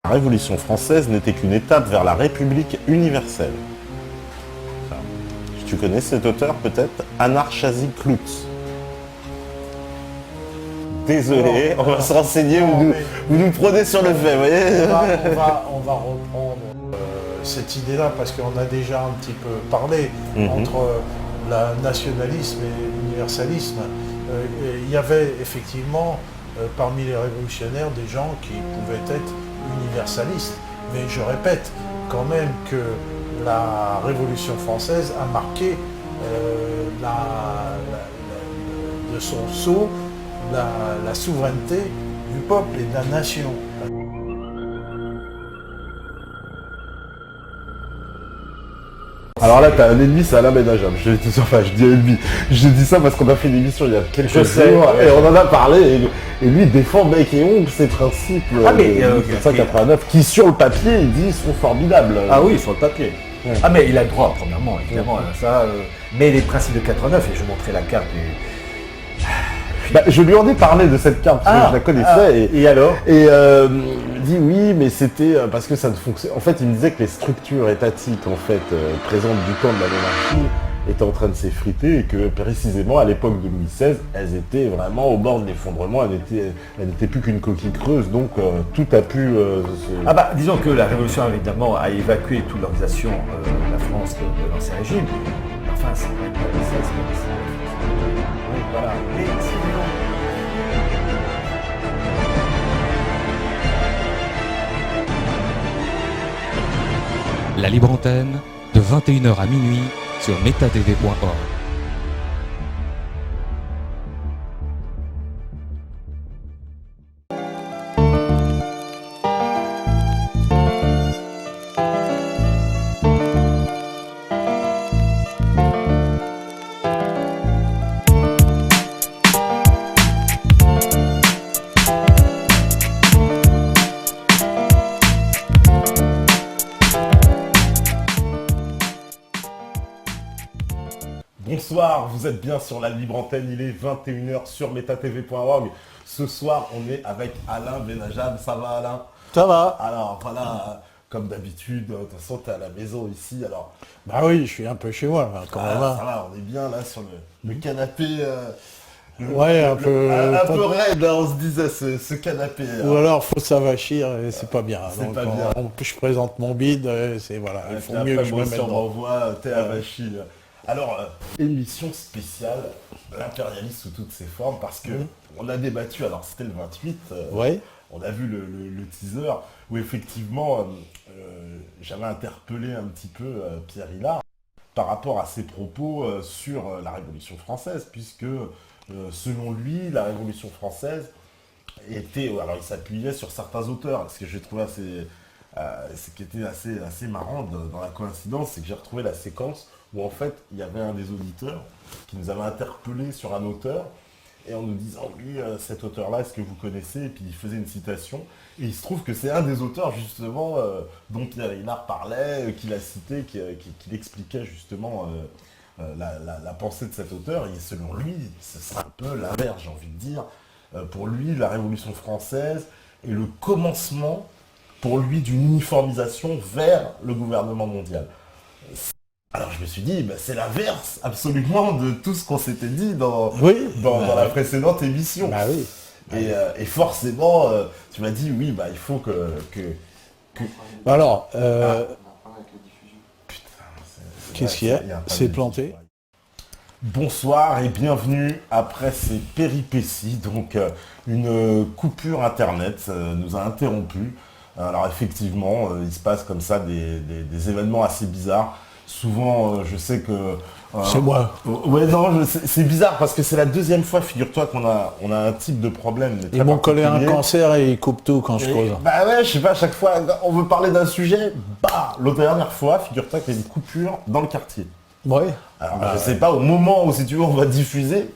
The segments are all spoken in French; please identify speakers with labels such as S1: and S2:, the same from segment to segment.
S1: La Révolution française n'était qu'une étape vers la République universelle. Tu connais cet auteur peut-être? Anar-Chazi Clout. Désolé, on va se renseigner, vous nous prenez sur le fait, vous voyez.
S2: On va reprendre cette idée-là parce qu'on a déjà un petit peu parlé entre le nationalisme et l'universalisme. Il y avait effectivement parmi les révolutionnaires des gens qui pouvaient être universalistes. Mais je répète quand même que la Révolution française a marqué de son sceau la souveraineté du peuple et de la nation.
S1: Alors là, t'as un ennemi, c'est Alain Benajam. Je dis ennemi. Je dis ça parce qu'on a fait une émission il y a quelques jours et on en a parlé. Et lui, il défend bec et ongle ces principes de 1989 qui, sur le papier, il dit, sont formidables.
S3: Ah oui, sur le papier. Ouais. Ah mais il a le droit, premièrement, évidemment, ça. Mais les principes de 89, et je montrais la carte du...
S1: je lui en ai parlé de cette carte, parce que je la connaissais.
S3: Et alors?
S1: Et il dit oui, mais c'était parce que ça ne fonctionne. En fait, il me disait que les structures étatiques, en fait, présentes du temps de la monarchie, étaient en train de s'effriter et que précisément à l'époque de Louis XVI, elles étaient vraiment au bord de l'effondrement. Elles n'étaient plus qu'une coquille creuse, donc tout a pu.
S3: Disons que la Révolution, évidemment, a évacué toute l'organisation de la France de l'ancien régime. Enfin, c'est vrai que Louis XVI, oui, voilà. Et
S4: La libre antenne, de 21h à minuit, sur metatv.org.
S1: Bonsoir, vous êtes bien sur la libre antenne, il est 21h sur metatv.org. Ce soir, on est avec Alain Benajam. Ça va, Alain?
S2: Ça va.
S1: Alors voilà, comme d'habitude, de toute façon, tu es à la maison ici. Alors,
S2: bah oui, je suis un peu chez moi, là, quand même.
S1: Ça va, on est bien là sur le canapé.
S2: Ouais, un peu
S1: raide, hein, on se disait, ce canapé.
S2: Ou alors, faut s'avachir et c'est pas bien.
S1: C'est
S2: donc,
S1: pas bien.
S2: Je présente mon bide, c'est voilà. Il faut mieux que je me mette
S1: on
S2: dans.
S1: m'envoie, t'es avachi. Alors, émission spéciale, l'impérialisme sous toutes ses formes, parce que on a débattu, alors c'était le 28, on a vu le teaser, où effectivement, j'avais interpellé un petit peu Pierre Hilard par rapport à ses propos sur la Révolution française, puisque selon lui, la Révolution française était, alors il s'appuyait sur certains auteurs, ce que j'ai trouvé ce qui était assez marrant dans la coïncidence, c'est que j'ai retrouvé la séquence où en fait il y avait un des auditeurs qui nous avait interpellé sur un auteur et en nous disant oui cet auteur-là est-ce que vous connaissez, et puis il faisait une citation et il se trouve que c'est un des auteurs justement dont Pierre Hilard parlait, qu'il a cité, qu'il expliquait justement la pensée de cet auteur, et selon lui ce serait un peu l'inverse, j'ai envie de dire. Pour lui la Révolution française est le commencement pour lui d'une uniformisation vers le gouvernement mondial. Alors je me suis dit, c'est l'inverse absolument de tout ce qu'on s'était dit dans la précédente émission.
S2: Bah oui.
S1: Et forcément, tu m'as dit, oui, il faut que...
S2: Alors, qu'est-ce qu'il y a? C'est planté.
S1: Bonsoir et bienvenue après ces péripéties. Donc une coupure internet nous a interrompus. Alors effectivement, il se passe comme ça des événements assez bizarres. Souvent, je sais que...
S2: c'est moi.
S1: Ouais, non, c'est bizarre parce que c'est la deuxième fois, figure-toi, qu'on a un type de problème.
S2: Ils m'ont collé un cancer et ils coupent tout quand je cause.
S1: Bah ouais, je sais pas, à chaque fois, on veut parler d'un sujet, l'autre dernière fois, figure-toi qu'il y a une coupure dans le quartier.
S2: Ouais.
S1: Alors, je sais pas, au moment où, si tu veux, on va diffuser,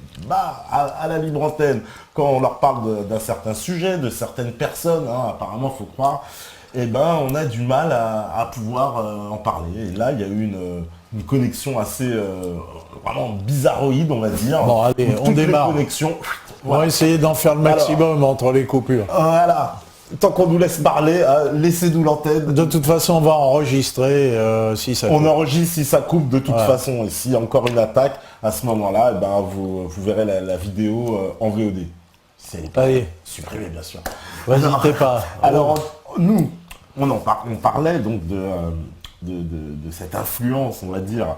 S1: à la libre antenne, quand on leur parle d'un certain sujet, de certaines personnes, apparemment, faut croire, on a du mal à pouvoir en parler. Et là, il y a eu une connexion assez vraiment bizarroïde, on va dire.
S2: Bon, allez, on démarre.
S1: Connexion.
S2: On va essayer d'en faire le maximum entre les coupures.
S1: Voilà. tant qu'on nous laisse parler, laissez-nous l'antenne.
S2: De toute façon, on va enregistrer si ça coupe.
S1: On enregistre si ça coupe de toute façon. Et s'il y a encore une attaque, à ce moment-là, vous verrez la vidéo en VOD. Si elle n'est pas supprimée, bien sûr.
S2: N'hésitez pas.
S1: Alors, nous, on parlait donc de cette influence, on va dire,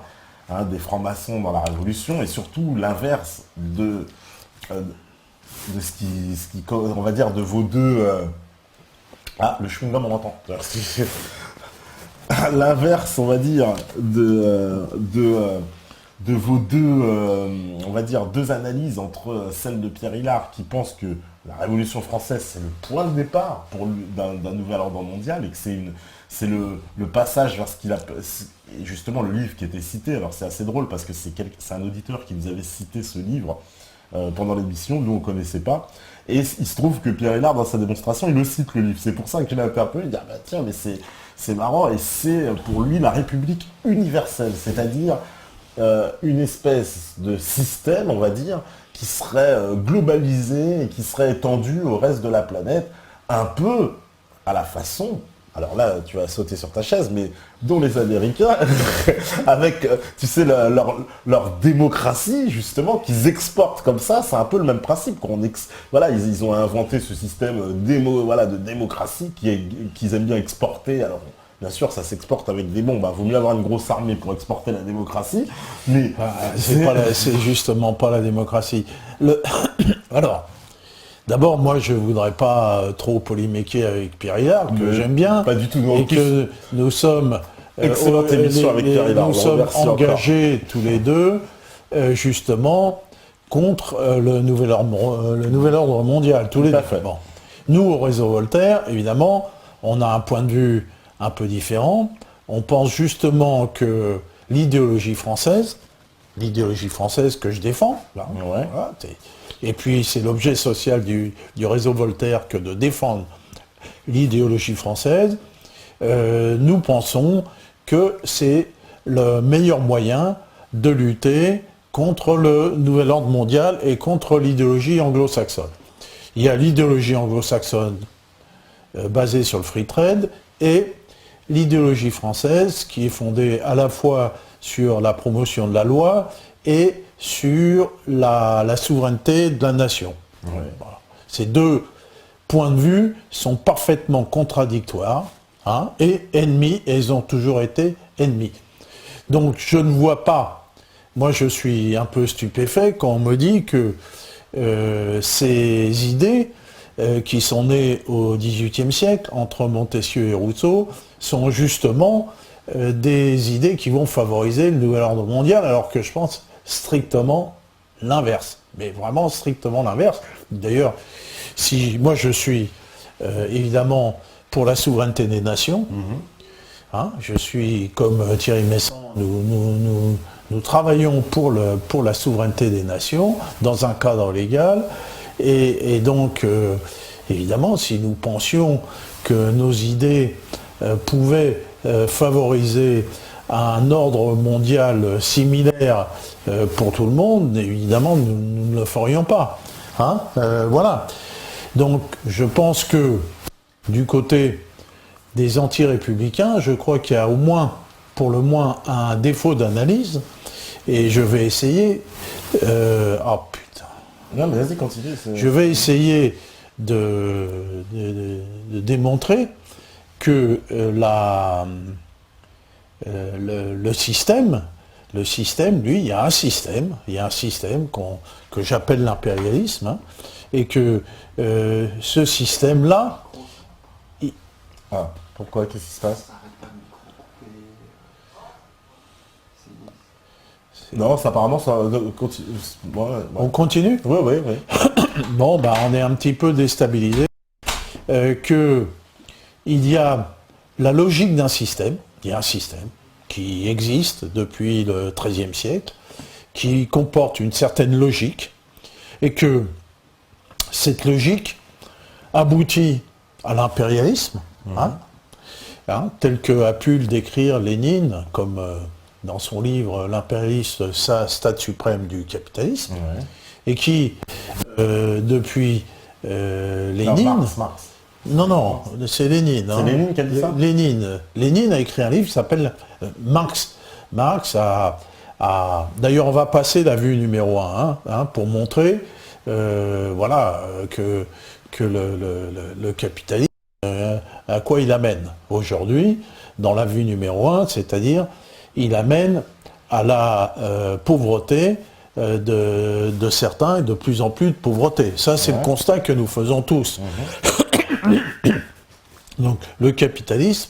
S1: des francs-maçons dans la Révolution, et surtout l'inverse de ce qui, on va dire, de vos deux... le chewing-gum, on entend. L'inverse, on va dire, de vos deux, on va dire, deux analyses entre celle de Pierre Hillard, qui pense que la Révolution française, c'est le point de départ d'un nouvel ordre mondial, et que c'est le passage vers ce qu'il a... Justement, le livre qui était cité, alors c'est assez drôle, parce que c'est un auditeur qui nous avait cité ce livre pendant l'émission, nous on ne connaissait pas, et il se trouve que Pierre Hillard, dans sa démonstration, il le cite, le livre. C'est pour ça qu'il a interpellé, il dit, tiens, mais c'est marrant, et c'est pour lui la République universelle, c'est-à-dire une espèce de système, on va dire, qui serait globalisé et qui serait étendu au reste de la planète, un peu à la façon, alors là tu vas sauter sur ta chaise, mais dont les Américains, avec, tu sais, leur démocratie, justement, qu'ils exportent comme ça, c'est un peu le même principe. Voilà, ils ont inventé ce système de démocratie qu'ils aiment bien exporter. Alors, bien sûr, ça s'exporte avec des bombes. Vaut mieux avoir une grosse armée pour exporter la démocratie. Mais
S2: c'est justement pas la démocratie. Alors, d'abord, moi, je voudrais pas trop polémiquer avec Pierre Hillard, que j'aime bien.
S1: Pas du tout.
S2: Et que nous sommes...
S1: Excellente émission avec Pierre Hillard.
S2: Nous sommes engagés tous les deux, justement, contre le nouvel ordre mondial. Tous les deux. Bon. Nous, au réseau Voltaire, évidemment, on a un point de vue un peu différent. On pense justement que l'idéologie française que je défends, là, et puis c'est l'objet social du réseau Voltaire que de défendre l'idéologie française, nous pensons que c'est le meilleur moyen de lutter contre le nouvel ordre mondial et contre l'idéologie anglo-saxonne. Il y a l'idéologie anglo-saxonne basée sur le free trade et l'idéologie française qui est fondée à la fois sur la promotion de la loi et sur la souveraineté de la nation. Voilà. Ces deux points de vue sont parfaitement contradictoires et ennemis, et ils ont toujours été ennemis. Donc je ne vois pas, moi je suis un peu stupéfait quand on me dit que ces idées qui sont nées au XVIIIe siècle, entre Montesquieu et Rousseau, sont justement des idées qui vont favoriser le nouvel ordre mondial, alors que je pense strictement l'inverse. Mais vraiment strictement l'inverse. D'ailleurs, si moi je suis évidemment pour la souveraineté des nations, je suis comme Thierry Messant, nous travaillons pour la souveraineté des nations dans un cadre légal, et donc évidemment si nous pensions que nos idées pouvaient favoriser un ordre mondial similaire pour tout le monde, évidemment nous ne le ferions pas. Voilà. Donc je pense que du côté des anti-républicains, je crois qu'il y a au moins, pour le moins, un défaut d'analyse, et je vais essayer...
S1: Non mais vas-y, continue.
S2: Je vais essayer de démontrer que le système, lui, il y a un système que j'appelle l'impérialisme, et que ce système-là...
S1: Pourquoi? Qu'est-ce qui se passe? Non, ça apparemment, ça continue.
S2: On continue?
S1: Oui.
S2: Bon, on est un petit peu déstabilisé. Il y a la logique d'un système. Il y a un système qui existe depuis le XIIIe siècle, qui comporte une certaine logique, et que cette logique aboutit à l'impérialisme, tel que a pu le décrire Lénine, comme dans son livre « L'impérialisme, stade suprême du capitalisme », et qui, depuis Lénine... Non, c'est Lénine.
S1: C'est Lénine qui a dit ça ?
S2: Lénine a écrit un livre qui s'appelle Marx. Marx a... D'ailleurs, on va passer la vue numéro 1 pour montrer que le capitalisme, à quoi il amène aujourd'hui, dans la vue numéro 1, c'est-à-dire il amène à la pauvreté de certains et de plus en plus de pauvreté. Ça, c'est le constat que nous faisons tous. Donc, le capitalisme,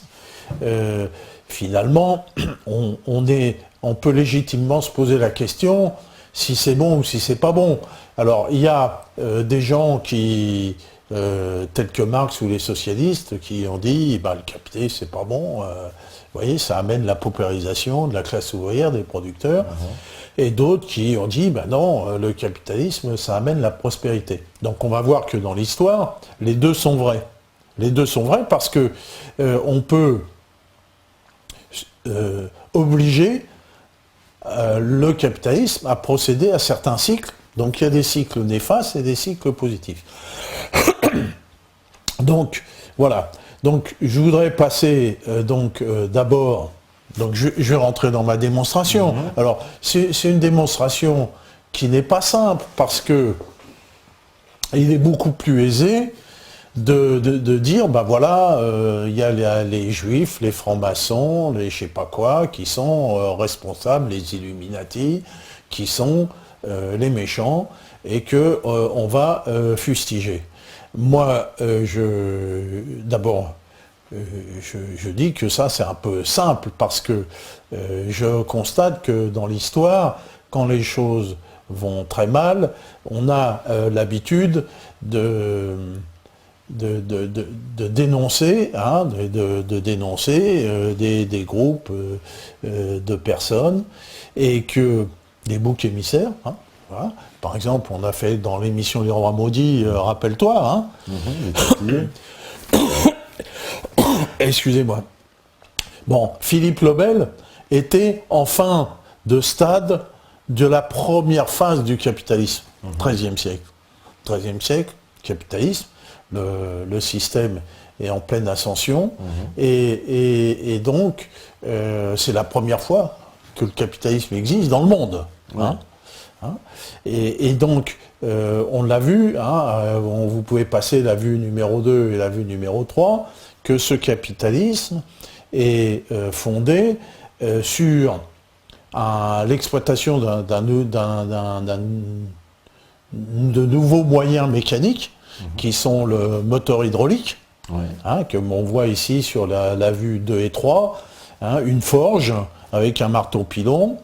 S2: finalement, on peut légitimement se poser la question si c'est bon ou si c'est pas bon. Alors, il y a des gens qui, tels que Marx ou les socialistes, qui ont dit le capitalisme, c'est pas bon. Vous voyez, ça amène la paupérisation de la classe ouvrière, des producteurs. Et d'autres qui ont dit, non, le capitalisme, ça amène la prospérité. Donc, on va voir que dans l'histoire, les deux sont vrais. Les deux sont vrais parce que on peut obliger le capitalisme à procéder à certains cycles. Donc il y a des cycles néfastes et des cycles positifs. Donc voilà. Donc je voudrais passer d'abord. Donc je vais rentrer dans ma démonstration. Alors c'est une démonstration qui n'est pas simple parce que il est beaucoup plus aisé de dire, il y a les juifs, les francs-maçons, les je sais pas quoi, qui sont responsables, les Illuminati, qui sont les méchants, et que on va fustiger. Moi, je dis que ça, c'est un peu simple, parce que je constate que dans l'histoire, quand les choses vont très mal, on a l'habitude de dénoncer, des groupes de personnes, et que des boucs émissaires, voilà. Par exemple, on a fait dans l'émission Les Rois Maudits, rappelle-toi, excusez-moi. Bon, Philippe le Bel était en fin de stade de la première phase du capitalisme, XIIIe siècle. XIIIe siècle, capitalisme, le système est en pleine ascension, et donc c'est la première fois que le capitalisme existe dans le monde. Et donc, on l'a vu, vous pouvez passer la vue numéro 2 et la vue numéro 3, que ce capitalisme est fondé sur l'exploitation de nouveaux moyens mécaniques, qui sont le moteur hydraulique, comme on voit ici sur la vue 2 et 3, une forge avec un marteau pilon,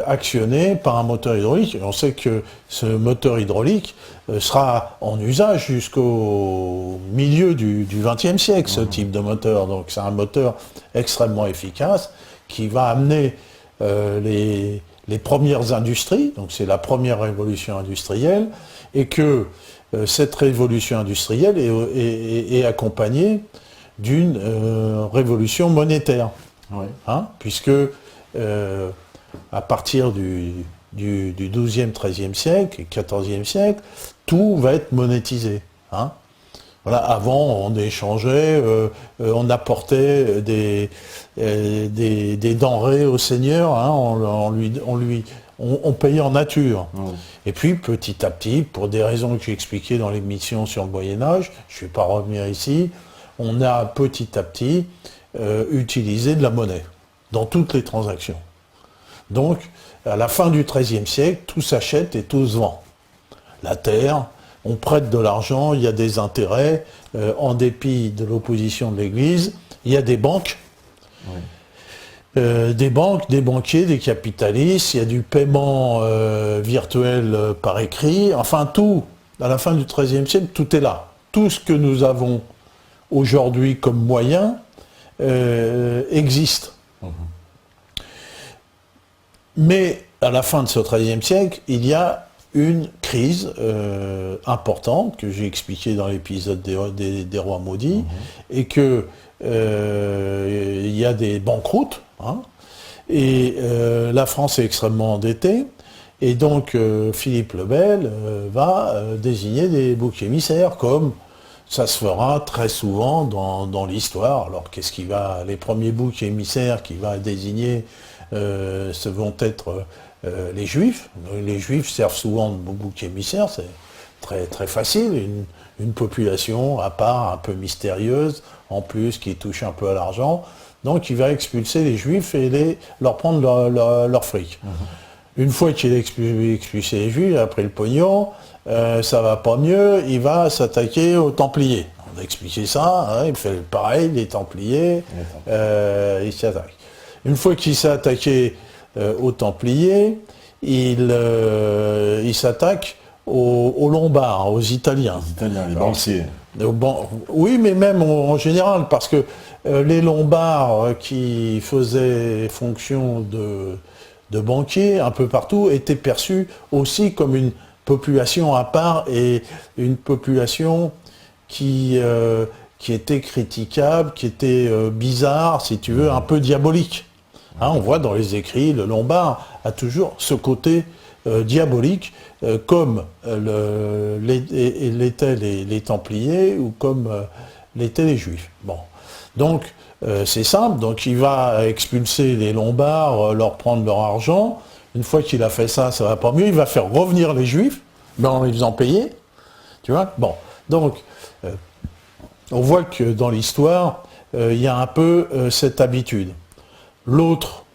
S2: actionné par un moteur hydraulique. Et on sait que ce moteur hydraulique sera en usage jusqu'au milieu du XXe siècle, ce type de moteur. Donc c'est un moteur extrêmement efficace qui va amener les premières industries, donc c'est la première révolution industrielle, et que cette révolution industrielle est accompagnée d'une révolution monétaire, puisque à partir du XIIe, XIIIe siècle et XIVe siècle, tout va être monétisé. Voilà, avant, on échangeait, on apportait des denrées au seigneur, on payait en nature. Et puis, petit à petit, pour des raisons que j'ai expliquées dans l'émission sur le Moyen-Âge, je ne vais pas revenir ici, on a petit à petit utilisé de la monnaie dans toutes les transactions. Donc, à la fin du XIIIe siècle, tout s'achète et tout se vend. La terre, on prête de l'argent, il y a des intérêts, en dépit de l'opposition de l'Église, il y a des banques, des banquiers, des capitalistes, il y a du paiement virtuel par écrit, enfin tout, à la fin du XIIIe siècle, tout est là. Tout ce que nous avons aujourd'hui comme moyen existe. Mais à la fin de ce XIIIe siècle, il y a une crise importante que j'ai expliquée dans l'épisode des Rois Maudits, et que il y a des banqueroutes, et la France est extrêmement endettée, et donc Philippe le Bel va désigner des boucs émissaires, comme ça se fera très souvent dans l'histoire. Alors qu'est-ce qui va, les premiers boucs émissaires qui va désigner, ce vont être les Juifs. Les Juifs servent souvent de boucs émissaires, c'est très, très facile, une population à part, un peu mystérieuse, en plus qui touche un peu à l'argent. Donc il va expulser les Juifs et leur prendre leur fric. Une fois qu'il a expulsé les Juifs, il a pris le pognon, ça va pas mieux, il va s'attaquer aux Templiers. On a expliqué ça, hein, il fait pareil, les Templiers, il s'attaque. Une fois qu'il s'est attaqué aux Templiers, il s'attaque aux Lombards, aux Italiens.
S1: Les Italiens, les banquiers.
S2: Oui, mais même en général, parce que les Lombards qui faisaient fonction de banquiers un peu partout étaient perçus aussi comme une population à part et une population qui était critiquable, qui était bizarre, si tu veux, un peu diabolique. Hein, on voit dans les écrits, le Lombard a toujours ce côté diabolique, comme l'étaient les Templiers ou comme l'étaient les Juifs. Bon. Donc, c'est simple, donc il va expulser les Lombards, leur prendre leur argent. Une fois qu'il a fait ça, ça va pas mieux. Il va faire revenir les Juifs, en les faisant payer. Tu vois ? Bon. Donc, on voit que dans l'histoire, il y a un peu cette habitude. L'autre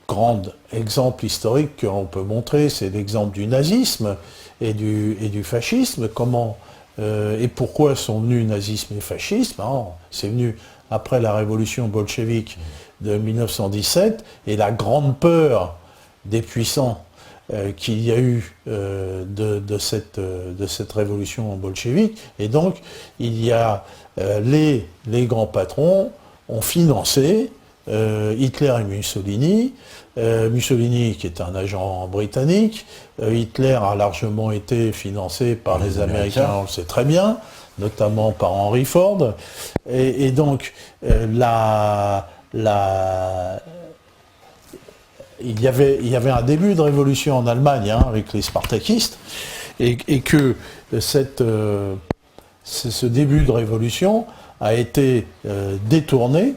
S2: grand exemple historique qu'on peut montrer, c'est l'exemple du nazisme et du fascisme. Comment et pourquoi sont venus nazisme et fascisme ? C'est venu après la révolution bolchevique de 1917 et la grande peur des puissants qu'il y a eu de cette révolution bolchevique. Et donc, il y a les grands patrons ont financé Hitler et Mussolini. Mussolini qui est un agent britannique, Hitler a largement été financé par les Américains, on le sait très bien, notamment par Henry Ford, et donc il y avait un début de révolution en Allemagne avec les spartakistes, et que ce début de révolution a été détourné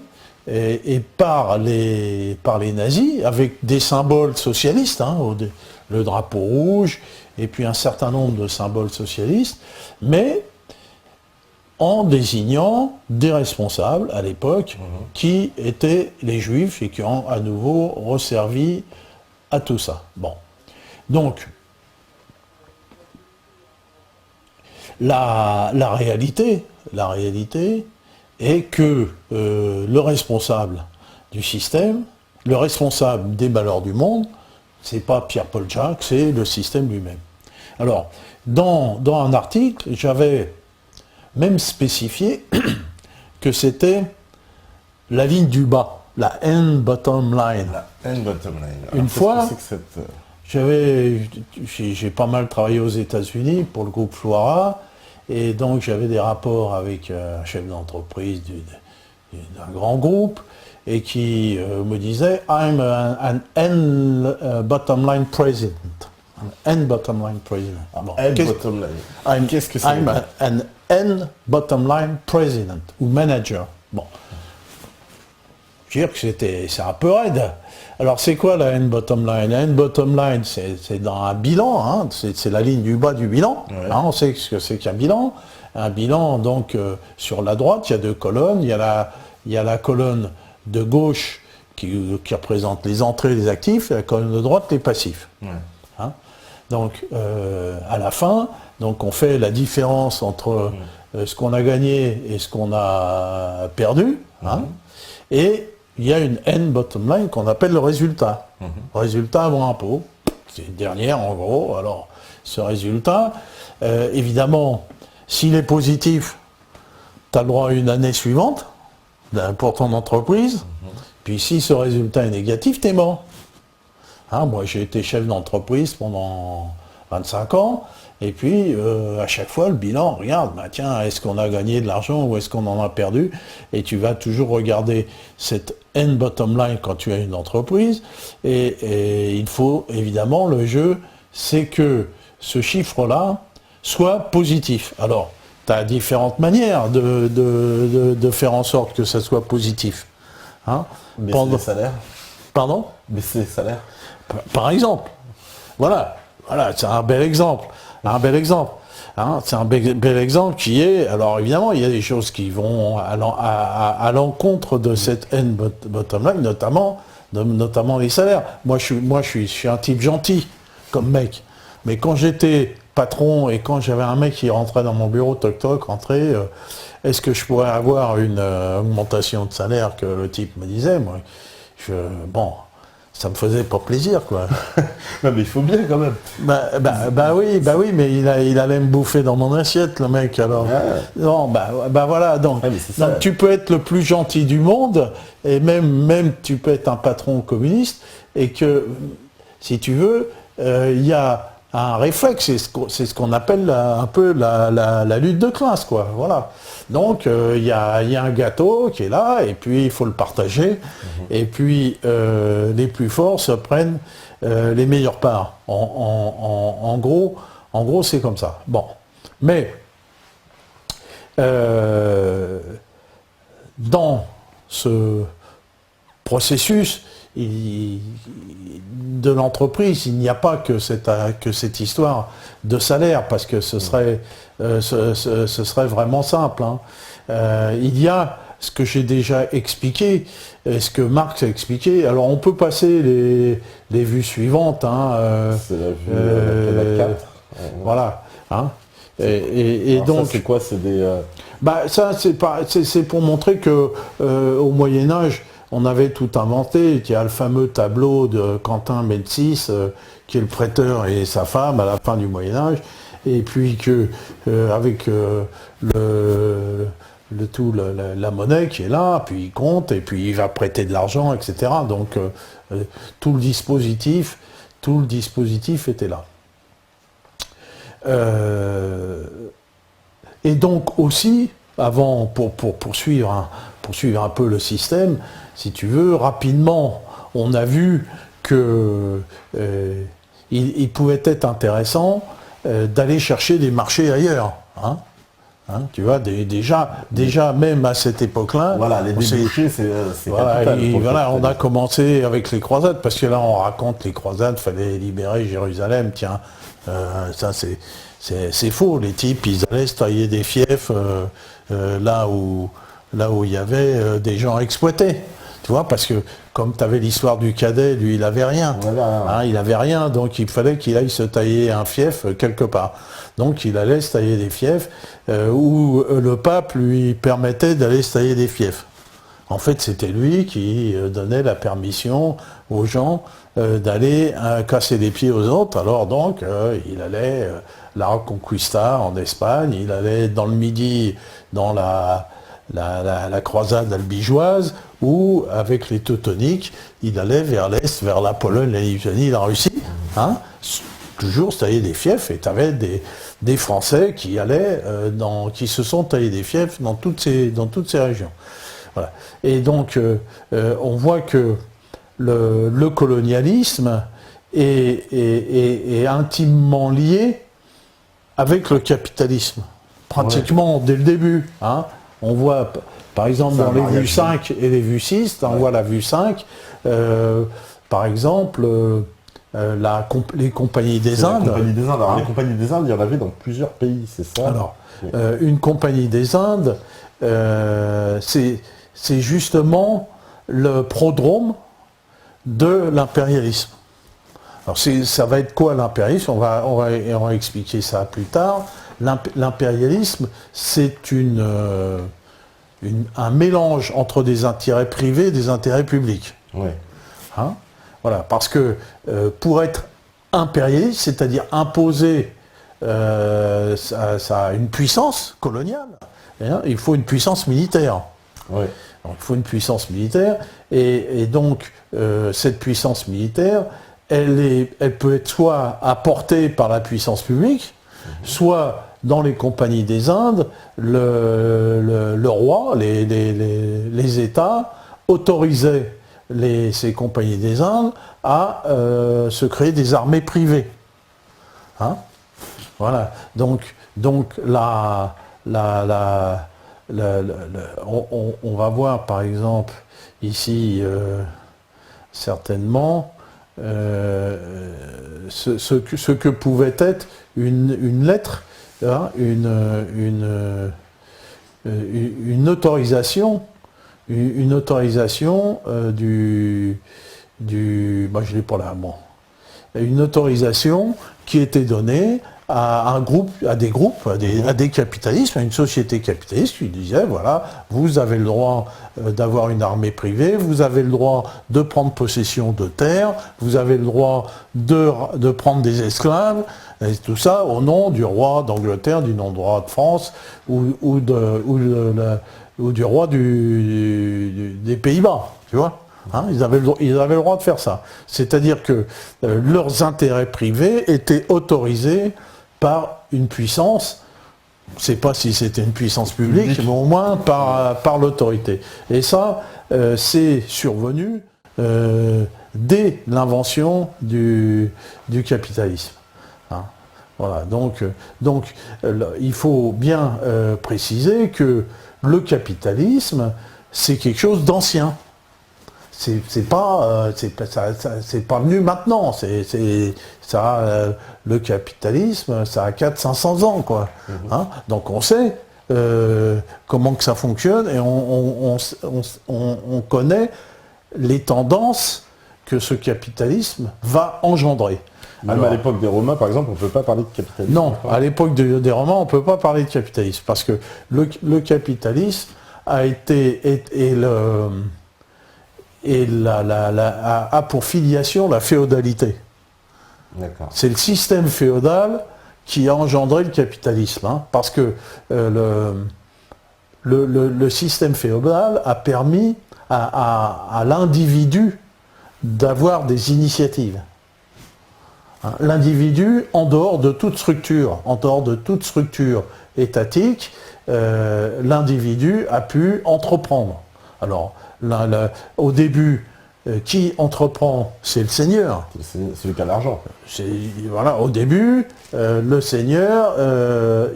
S2: et par les nazis, avec des symboles socialistes, le drapeau rouge, et puis un certain nombre de symboles socialistes, mais en désignant des responsables à l'époque qui étaient les Juifs et qui ont à nouveau resservi à tout ça. Bon. Donc, la réalité est que le responsable du système, le responsable des malheurs du monde, c'est pas Pierre-Paul Jacques, c'est le système lui-même. Alors, dans un article, j'avais même spécifié que c'était la ligne du bas, la end bottom line.
S1: La end bottom line. Alors,
S2: une fois,
S1: j'ai
S2: pas mal travaillé aux États-Unis pour le groupe Flora, et donc j'avais des rapports avec un chef d'entreprise d'un grand groupe, et qui me disait « I'm an end bottom line president ». End bottom line president.
S1: Bottom line. Qu'est-ce que c'est?
S2: I'm an end bottom line president ou manager. Bon. Je veux dire que c'est un peu raide. Alors c'est quoi la end bottom line? La end bottom line, c'est dans un bilan, c'est la ligne du bas du bilan.
S1: Ouais.
S2: On sait ce que c'est qu'un bilan. Un bilan, donc, sur la droite, il y a deux colonnes. Il y a la colonne de gauche qui représente les entrées des actifs, et la colonne de droite, les passifs.
S1: Ouais.
S2: Donc, à la fin, donc on fait la différence entre ce qu'on a gagné et ce qu'on a perdu. Et il y a une end bottom line qu'on appelle le résultat. Résultat avant impôt. C'est une dernière, en gros. Alors, ce résultat, évidemment, s'il est positif, tu as le droit à une année suivante pour ton entreprise. Puis si ce résultat est négatif, tu es mort. Moi, j'ai été chef d'entreprise pendant 25 ans, et puis à chaque fois, le bilan, regarde, tiens, est-ce qu'on a gagné de l'argent ou est-ce qu'on en a perdu? Et tu vas toujours regarder cette end bottom line quand tu as une entreprise, et il faut, évidemment, le jeu, c'est que ce chiffre-là soit positif. Alors, as différentes manières de faire en sorte que ça soit positif. Hein?
S1: Baisser les salaires.
S2: Pardon?
S1: Baisser les salaires.
S2: Par exemple. Voilà, c'est un bel exemple. Hein, c'est un bel exemple qui est... Alors évidemment, il y a des choses qui vont à l'encontre de cette haine bottom line, notamment les salaires. Moi, je suis un type gentil comme mec. Mais quand j'étais patron et quand j'avais un mec qui rentrait dans mon bureau, toc-toc, rentrait, est-ce que je pourrais avoir une augmentation de salaire que le type me disait? Moi, ça me faisait pas plaisir, quoi.
S1: Non, mais il faut bien quand même.
S2: Bah oui, mais il allait me bouffer dans mon assiette, le mec, alors. Ah. Non, voilà, donc tu peux être le plus gentil du monde, et même tu peux être un patron communiste, et que, si tu veux, il y a un réflexe, c'est ce qu'on appelle un peu la lutte de classe, quoi, voilà. Donc il y a un gâteau qui est là, et puis il faut le partager, et puis les plus forts se prennent les meilleures parts. En gros, c'est comme ça. Bon, mais dans ce processus de l'entreprise, il n'y a pas que cette histoire de salaire, parce que ce serait vraiment simple. Hein. Il y a ce que j'ai déjà expliqué, ce que Marx a expliqué. Alors on peut passer les vues suivantes. Hein,
S1: c'est la vue 4.
S2: Voilà. Hein. Et donc,
S1: ça, c'est quoi? C'est des...
S2: ça, c'est pour montrer que au Moyen-Âge, on avait tout inventé. Il y a le fameux tableau de Quentin Médicis, qui est le prêteur et sa femme à la fin du Moyen-Âge, et puis que avec la monnaie qui est là, puis il compte, et puis il va prêter de l'argent, etc. Donc tout le dispositif était là. Et donc aussi, avant, pour poursuivre un peu le système, si tu veux, rapidement, on a vu que il pouvait être intéressant d'aller chercher des marchés ailleurs. Hein, tu vois, déjà même à cette époque-là...
S1: Voilà, les débouchés, c'est
S2: capital. Voilà, on a commencé avec les croisades, parce que là, on raconte les croisades, il fallait libérer Jérusalem, tiens, ça c'est faux, les types, ils allaient se tailler des fiefs là où il y avait des gens exploités. Tu vois, parce que comme tu avais l'histoire du cadet, lui, il n'avait rien. Hein, il n'avait rien, donc il fallait qu'il aille se tailler un fief quelque part. Donc il allait se tailler des fiefs où le pape lui permettait d'aller se tailler des fiefs. En fait, c'était lui qui donnait la permission aux gens d'aller casser les pieds aux autres. Alors donc, il allait la Reconquista en Espagne, il allait dans le Midi, dans la croisade albigeoise, ou avec les Teutoniques, il allait vers l'Est, vers la Pologne, la Lituanie, la Russie, hein, toujours se tailler des fiefs, et tu avais des Français qui allaient, qui se sont taillés des fiefs dans toutes ces régions. Voilà. Et donc, on voit que le colonialisme est intimement lié avec le capitalisme, pratiquement dès le début. Hein. On voit, par exemple, dans les vues 5 et les vues 6, on voit la vue 5, par exemple, les compagnies des Indes.
S1: Alors, les compagnies des Indes, il y en avait dans plusieurs pays, c'est ça?
S2: Alors, une compagnie des Indes, c'est justement le prodrome de l'impérialisme. Alors, ça va être quoi l'impérialisme? On va expliquer ça plus tard. L'impérialisme, c'est un mélange entre des intérêts privés et des intérêts publics.
S1: Ouais.
S2: Hein, voilà, parce que pour être impérialiste, c'est-à-dire imposer une puissance coloniale, hein, il faut une puissance militaire.
S1: Ouais.
S2: Donc, il faut une puissance militaire, et donc cette puissance militaire, elle peut être soit apportée par la puissance publique, soit dans les compagnies des Indes, le roi, les États autorisaient ces compagnies des Indes à se créer des armées privées. Hein, voilà. Donc on va voir par exemple ici certainement ce que pouvait être une lettre, hein, une autorisation, je l'ai pas là, bon, une autorisation qui était donnée à des capitalistes, à une société capitaliste qui disait, voilà, vous avez le droit d'avoir une armée privée, vous avez le droit de prendre possession de terres, vous avez le droit de prendre des esclaves, et tout ça au nom du roi d'Angleterre, du nom du roi de France, ou du roi des Pays-Bas, tu vois. Hein, ils avaient le droit de faire ça. C'est-à-dire que leurs intérêts privés étaient autorisés par une puissance, je ne sais pas si c'était une puissance publique, mais au moins par l'autorité. Et ça, c'est survenu dès l'invention du capitalisme. Hein, voilà, donc il faut bien préciser que le capitalisme, c'est quelque chose d'ancien. C'est pas venu maintenant. Le capitalisme, ça a 400-500 ans, quoi. Hein, donc on sait comment que ça fonctionne et on connaît les tendances que ce capitalisme va engendrer.
S5: Même à l'époque des Romains, par exemple, on ne peut pas parler de capitalisme.
S2: Non, à l'époque des Romains, on ne peut pas parler de capitalisme parce que le capitalisme a pour filiation la féodalité. C'est le système féodal qui a engendré le capitalisme, hein, parce que le système féodal a permis à l'individu d'avoir des initiatives. Hein, l'individu, en dehors de toute structure étatique, l'individu a pu entreprendre. Alors, au début, qui entreprend, c'est le seigneur.
S5: C'est celui qui a l'argent.
S2: Voilà, au début, le seigneur,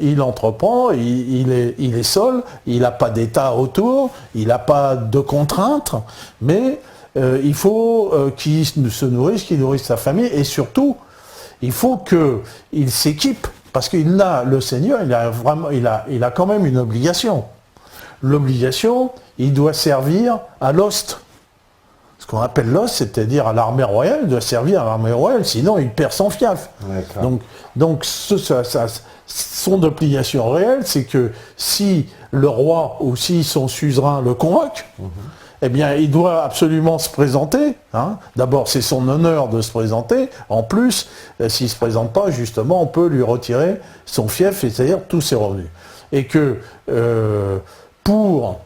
S2: il entreprend, il est seul, il n'a pas d'État autour, il n'a pas de contraintes, mais il faut qu'il se nourrisse, qu'il nourrisse sa famille, et surtout, il faut qu'il s'équipe, parce le seigneur, il a quand même une obligation. L'obligation, il doit servir à l'ost. Ce qu'on appelle l'ost, c'est-à-dire à l'armée royale, il doit servir à l'armée royale, sinon il perd son fief. Donc son obligation réelle, c'est que si le roi ou si son suzerain le convoque, eh bien il doit absolument se présenter. Hein. D'abord, c'est son honneur de se présenter. En plus, s'il ne se présente pas, justement, on peut lui retirer son fief, c'est-à-dire tous ses revenus. Et que pour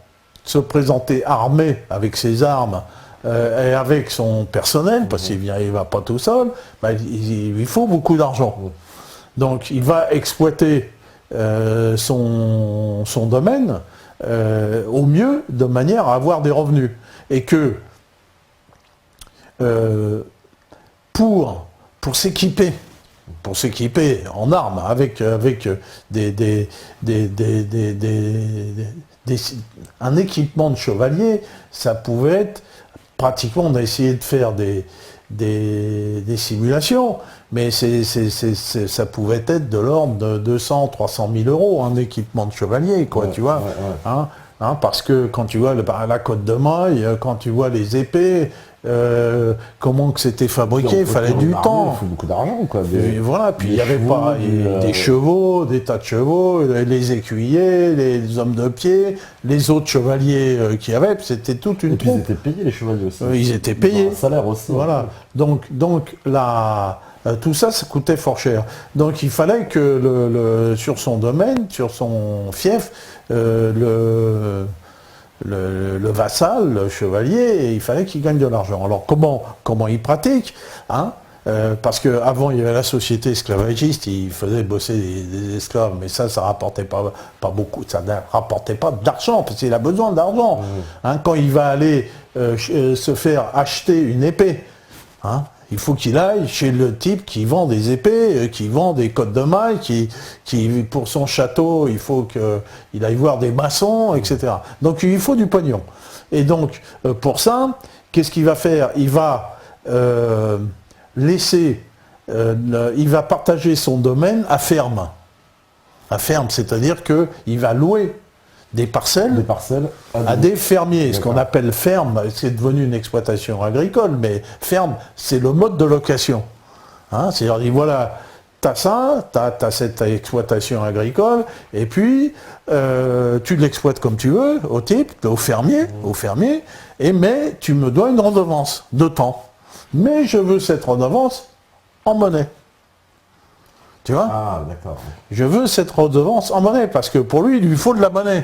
S2: se présenter armé avec ses armes et avec son personnel, parce qu'il ne va pas tout seul, il faut beaucoup d'argent. Donc il va exploiter son domaine au mieux, de manière à avoir des revenus. Et que pour s'équiper en armes, avec un équipement de chevalier, ça pouvait être pratiquement, on a essayé de faire des simulations, mais ça pouvait être de l'ordre de 200 300 000 euros, un équipement de chevalier, quoi, tu vois. Hein, parce que quand tu vois la côte de maille, quand tu vois les épées, comment que c'était fabriqué, il fallait du temps.
S5: Il faut beaucoup d'argent, quoi.
S2: Voilà, puis il n'y avait pas des chevaux, des tas de chevaux, les écuyers, les hommes de pied, les autres chevaliers qu'il y avait, c'était toute une troupe.
S5: Ils étaient payés, les chevaliers aussi.
S2: Ils étaient payés.
S5: Un salaire aussi.
S2: Voilà. Donc tout ça coûtait fort cher. Donc il fallait que sur son domaine, sur son fief, le vassal, le chevalier, il fallait qu'il gagne de l'argent. Alors comment il pratique, hein, parce qu'avant il y avait la société esclavagiste, il faisait bosser des esclaves, mais ça rapportait pas beaucoup, ça ne rapportait pas d'argent, parce qu'il a besoin d'argent. Hein, quand il va aller se faire acheter une épée, hein, il faut qu'il aille chez le type qui vend des épées, qui vend des côtes de mailles, qui pour son château, il faut qu'il aille voir des maçons, etc. Donc il faut du pognon. Et donc pour ça, qu'est-ce qu'il va faire? Il va il va partager son domaine à ferme. À ferme, c'est-à-dire qu'il va louer des parcelles à des fermiers. Ce qu'on appelle ferme, c'est devenu une exploitation agricole, mais ferme, c'est le mode de location. Hein, c'est-à-dire, voilà, t'as ça, t'as cette exploitation agricole, et puis tu l'exploites comme tu veux, au type, au fermier, mais tu me dois une redevance de temps. Mais je veux cette redevance en monnaie. Tu vois?
S5: Ah, d'accord.
S2: Je veux cette redevance en monnaie, parce que pour lui, il lui faut de la monnaie.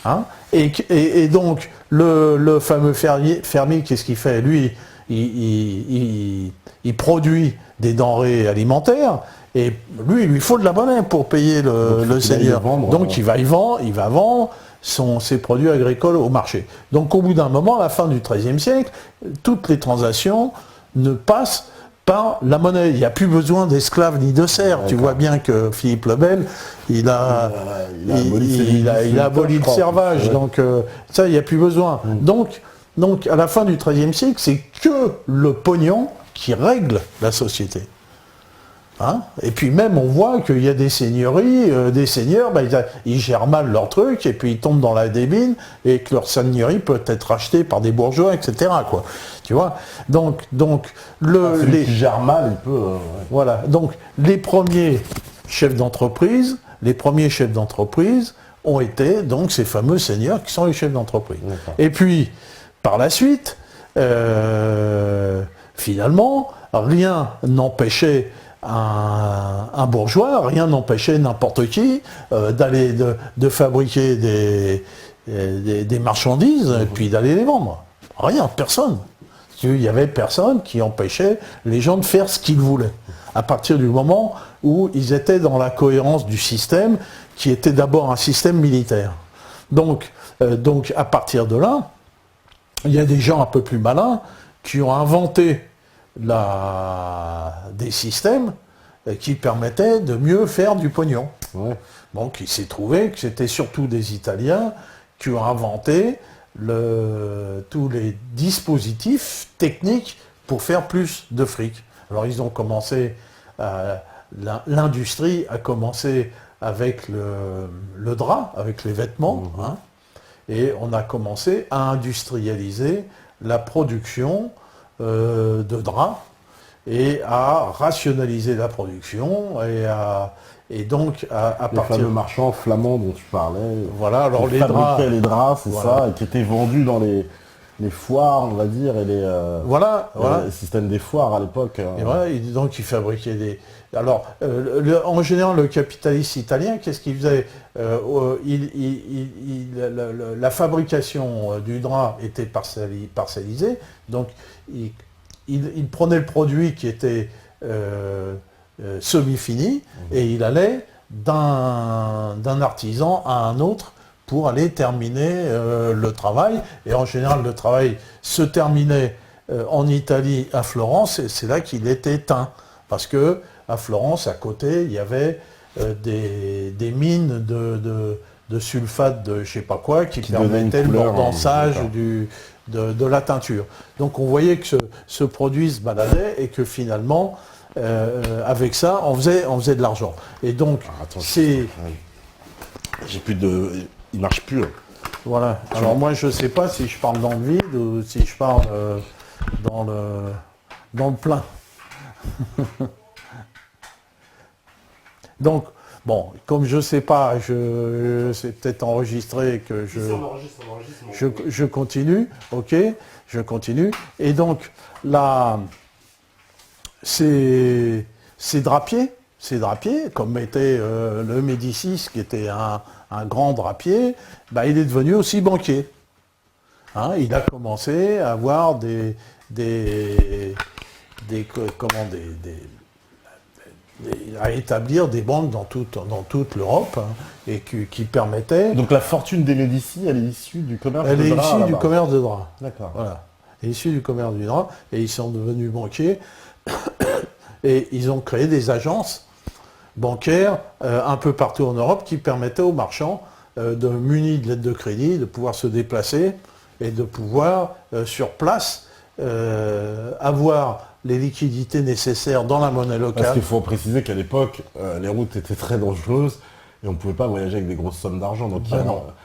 S2: Hein, et donc, le fameux fermier, qu'est-ce qu'il fait? Lui, il produit des denrées alimentaires, et lui, il lui faut de la monnaie pour payer le seigneur. Donc, il va vendre ses produits agricoles au marché. Donc, au bout d'un moment, à la fin du XIIIe siècle, toutes les transactions ne passent par la monnaie. Il n'y a plus besoin d'esclaves ni de serfs. Tu vois bien que Philippe le Bel, il a aboli le servage. Donc ça, il n'y a plus besoin. Donc à la fin du XIIIe siècle, c'est que le pognon qui règle la société. Hein, et puis même on voit qu'il y a des seigneuries, des seigneurs, ils gèrent mal leur truc et puis ils tombent dans la débine et que leur seigneurie peut être rachetée par des bourgeois, etc. quoi. Tu vois. Donc
S5: qui gère mal, il peut.
S2: Voilà. Donc les premiers chefs d'entreprise, ont été donc ces fameux seigneurs qui sont les chefs d'entreprise. Et puis par la suite, finalement, rien n'empêchait un bourgeois, rien n'empêchait n'importe qui d'aller de fabriquer des marchandises et puis d'aller les vendre. Rien, personne. Il n'y avait personne qui empêchait les gens de faire ce qu'ils voulaient. À partir du moment où ils étaient dans la cohérence du système, qui était d'abord un système militaire. Donc à partir de là, il y a des gens un peu plus malins qui ont inventé des systèmes qui permettaient de mieux faire du pognon.
S5: Ouais.
S2: Donc il s'est trouvé que c'était surtout des Italiens qui ont inventé tous les dispositifs techniques pour faire plus de fric. Alors ils ont commencé, l'industrie a commencé avec le drap, avec les vêtements, hein, et on a commencé à industrialiser la production de draps et à rationaliser la production et donc à
S5: les
S2: partir
S5: fameux marchands flamands dont tu parlais.
S2: Voilà, alors
S5: qui
S2: les draps,
S5: les draps, c'est
S2: voilà.
S5: ça, et qui étaient vendus dans les foires, on va dire, et les systèmes des foires à l'époque.
S2: Et voilà, et donc ils fabriquaient des. Alors, en général, le capitaliste italien, qu'est-ce qu'il faisait? La fabrication du drap était parcellisée, donc il prenait le produit qui était semi-fini et il allait d'un artisan à un autre pour aller terminer le travail. Et en général, le travail se terminait en Italie, à Florence, et c'est là qu'il était teint. Parce que à Florence, à côté, il y avait des mines de sulfate de je sais pas quoi qui permettaient le bordansage de la teinture. Donc on voyait que ce produit se baladait et que finalement, avec ça, on faisait de l'argent. Et donc, c'est...
S5: J'ai plus de... Il marche plus. Hein.
S2: Voilà. Alors moi, je sais pas si je parle dans le vide ou si je parle dans le plein. Donc, bon, comme je sais pas, c'est peut-être enregistré que je continue, ok, je continue. Et donc, là, ces drapiers, comme était le Médicis, qui était un grand drapier, il est devenu aussi banquier. Hein, il a commencé à avoir à établir des banques dans toute l'Europe, hein, et qui permettaient...
S5: Donc la fortune des Médicis, elle est issue du commerce de drap.
S2: Elle est issue du commerce de drap.
S5: D'accord.
S2: Voilà. Elle est issue du commerce du drap, et ils sont devenus banquiers Et ils ont créé des agences bancaires un peu partout en Europe qui permettaient aux marchands, munis de lettres de crédit, de pouvoir se déplacer et de pouvoir, sur place, avoir les liquidités nécessaires dans la monnaie locale.
S1: Parce qu'il faut préciser qu'à l'époque, les routes étaient très dangereuses et on ne pouvait pas voyager avec des grosses sommes d'argent. Donc il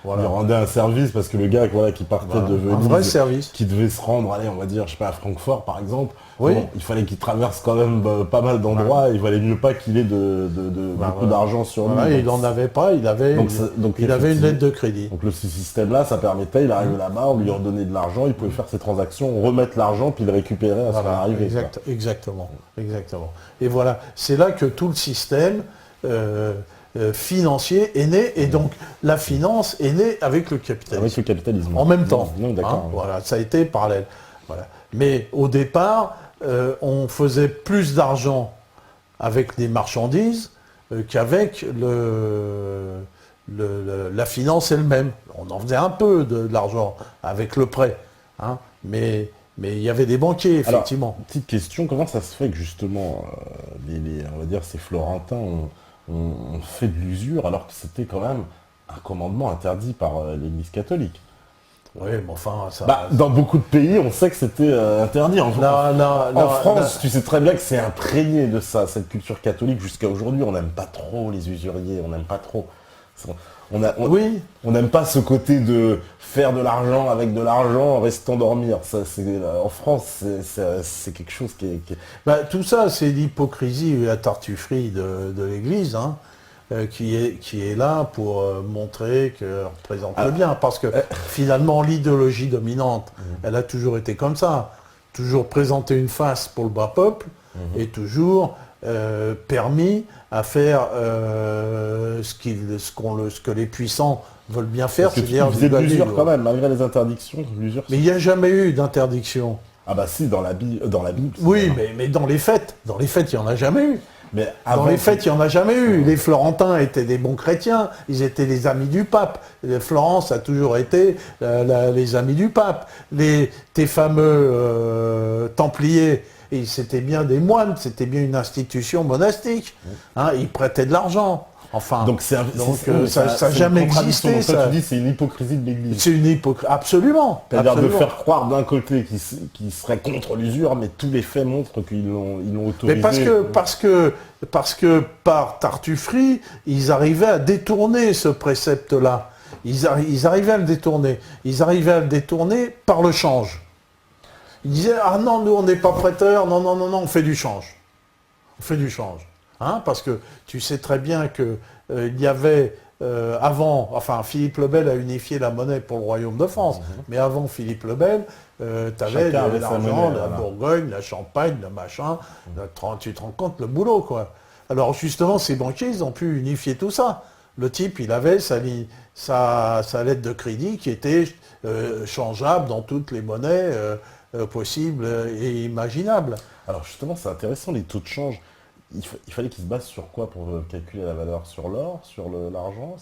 S1: rendait un service parce que le gars qui partait de Venise,
S2: un vrai service,
S1: qui devait se rendre, allez, on va dire, je sais pas, à Francfort par exemple, il fallait qu'il traverse quand même pas mal d'endroits, il valait mieux pas qu'il ait beaucoup d'argent sur lui.
S2: Il n'en avait pas, il avait une lettre de crédit.
S1: Donc ce système-là, ça permettait, il arrivait là-bas, on lui redonnait de l'argent, il pouvait faire ses transactions, remettre l'argent, puis le récupérer à son arrivée.
S2: Exactement. Et voilà, c'est là que tout le système financier est né, et donc la finance est née avec le capitalisme.
S1: Avec le capitalisme.
S2: En même temps.
S1: Non, d'accord.
S2: Voilà, ça a été parallèle. Voilà. Mais au départ, on faisait plus d'argent avec des marchandises qu'avec la finance elle-même. On en faisait un peu de l'argent avec le prêt, mais il y avait des banquiers, effectivement.
S1: Alors, petite question, comment ça se fait que justement, on va dire, ces Florentins ont fait de l'usure alors que c'était quand même un commandement interdit par l'Église catholique?
S2: Oui, mais enfin, ça...
S1: dans beaucoup de pays, on sait que c'était interdit. En France, tu sais très bien que c'est imprégné de ça, cette culture catholique. Jusqu'à aujourd'hui, on n'aime pas trop les usuriers, on n'aime pas trop. On n'aime pas ce côté de faire de l'argent avec de l'argent en restant dormir. Ça, en France, c'est quelque chose qui est...
S2: tout ça, c'est l'hypocrisie et la tartufferie de l'Église, qui est là pour montrer qu'elle représente le bien. Parce que finalement, l'idéologie dominante, elle a toujours été comme ça. Toujours présenter une face pour le bas peuple et toujours permis à faire ce que les puissants veulent bien faire.
S1: C'est-à-dire l'usure quand même, malgré les interdictions.
S2: Mais il n'y a jamais eu d'interdiction.
S1: Ah bah si, dans la Bible.
S2: Oui, mais dans les fêtes, il n'y en a jamais eu.
S1: Mais
S2: dans les fêtes, il n'y en a jamais eu. Les Florentins étaient des bons chrétiens, ils étaient les amis du pape. Florence a toujours été les amis du pape. Tes fameux Templiers, c'était bien des moines, c'était bien une institution monastique. Ils prêtaient de l'argent. Enfin,
S1: donc ça
S2: n'a jamais existé.
S1: Ça. Tu dis c'est une hypocrisie de l'Église.
S2: C'est une hypocrisie, absolument.
S1: C'est-à-dire de faire croire d'un côté qu'ils seraient contre l'usure, mais tous les faits montrent qu'ils l'ont autorisé.
S2: Mais parce que par tartufferie, ils arrivaient à détourner ce précepte-là. Ils arrivaient à le détourner. Ils arrivaient à le détourner par le change. Ils disaient, ah non, nous on n'est pas prêteurs, non, on fait du change. On fait du change. Parce que tu sais très bien qu'il y avait avant, Philippe le Bel a unifié la monnaie pour le royaume de France, mais avant Philippe le Bel, tu avais l'argent, la Bourgogne, la Champagne, le machin, tu te rends compte le boulot, quoi. Alors justement, ces banquiers, ils ont pu unifier tout ça. Le type, il avait sa lettre de crédit qui était changeable dans toutes les monnaies possibles et imaginables.
S1: Alors justement, c'est intéressant, les taux de change. Il fallait qu'ils se basent sur quoi pour calculer la valeur? Sur l'or? Sur l'argent?